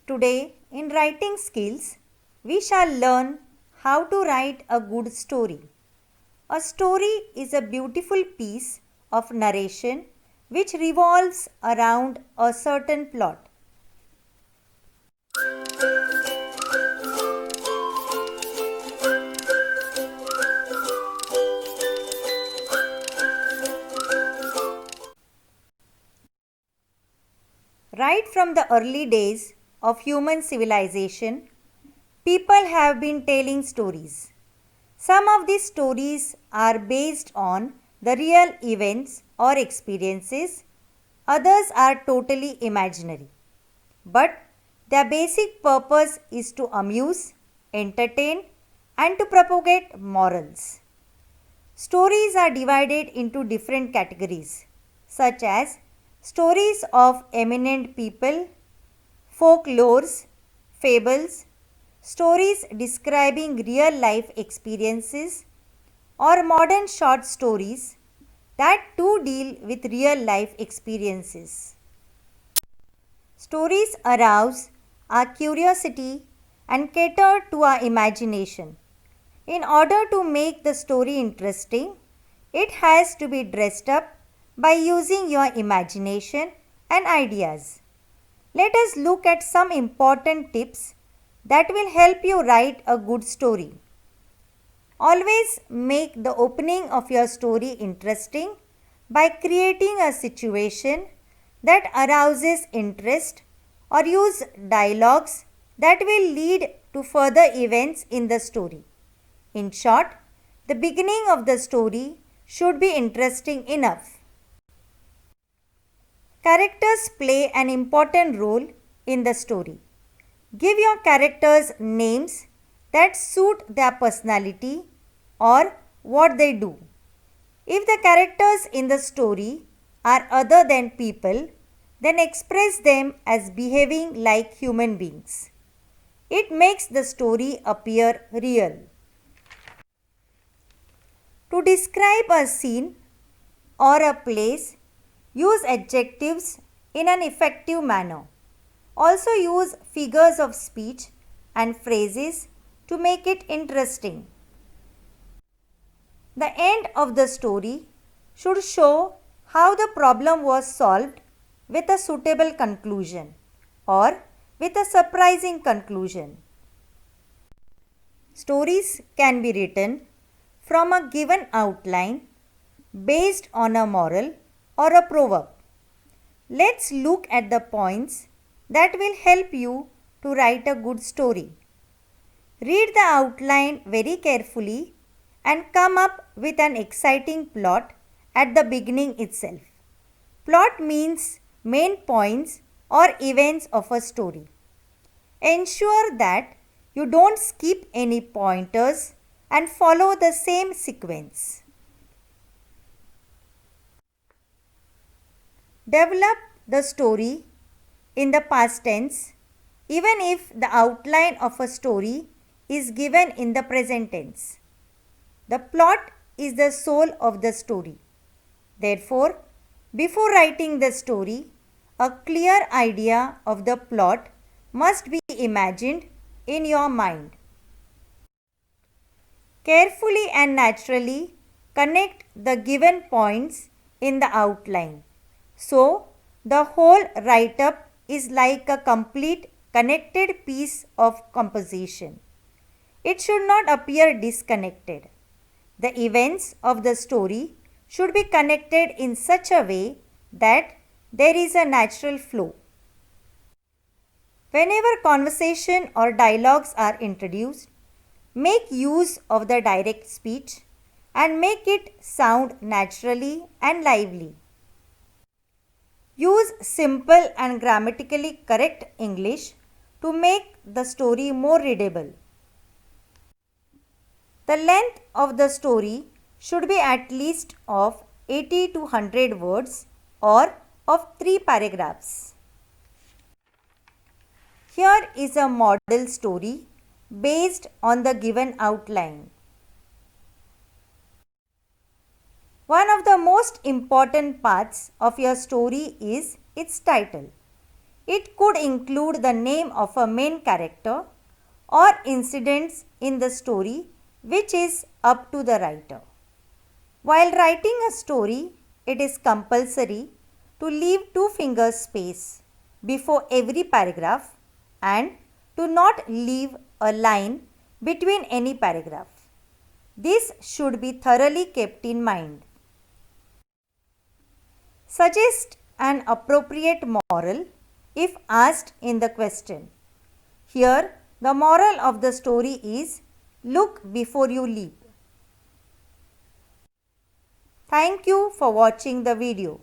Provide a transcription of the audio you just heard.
Today, in writing skills, we shall learn how to write a good story. A story is a beautiful piece of narration which revolves around a certain plot. Right from the early days of human civilization, people have been telling stories. Some of these stories are based on the real events or experiences, others are totally imaginary. But their basic purpose is to amuse, entertain, and to propagate morals. Stories are divided into different categories, such as stories of eminent people, folklores, fables, stories describing real life experiences, or modern short stories that too deal with real life experiences. Stories arouse our curiosity and cater to our imagination. In order to make the story interesting, it has to be dressed up by using your imagination and ideas. Let us look at some important tips that will help you write a good story. Always make the opening of your story interesting by creating a situation that arouses interest or use dialogues that will lead to further events in the story. In short, the beginning of the story should be interesting enough. Characters play an important role in the story. Give your characters names that suit their personality or what they do. If the characters in the story are other than people, then express them as behaving like human beings. It makes the story appear real. To describe a scene or a place, use adjectives in an effective manner. Also use figures of speech and phrases to make it interesting. The end of the story should show how the problem was solved with a suitable conclusion or with a surprising conclusion. Stories can be written from a given outline based on a moral or a proverb. Let's look at the points that will help you to write a good story. Read the outline very carefully and come up with an exciting plot at the beginning itself. Plot means main points or events of a story. Ensure that you don't skip any pointers and follow the same sequence. Develop the story in the past tense even if the outline of a story is given in the present tense. The plot is the soul of the story. Therefore, before writing the story, a clear idea of the plot must be imagined in your mind. Carefully and naturally connect the given points in the outline. So, the whole write-up is like a complete connected piece of composition. It should not appear disconnected. The events of the story should be connected in such a way that there is a natural flow. Whenever conversation or dialogues are introduced, make use of the direct speech and make it sound naturally and lively. Use simple and grammatically correct English to make the story more readable. The length of the story should be at least of 80 to 100 words or of 3 paragraphs. Here is a model story based on the given outline. One of the most important parts of your story is its title. It could include the name of a main character or incidents in the story, which is up to the writer. While writing a story, it is compulsory to leave 2 fingers space before every paragraph and to not leave a line between any paragraph. This should be thoroughly kept in mind. Suggest an appropriate moral if asked in the question. Here, the moral of the story is look before you leap. Thank you for watching the video.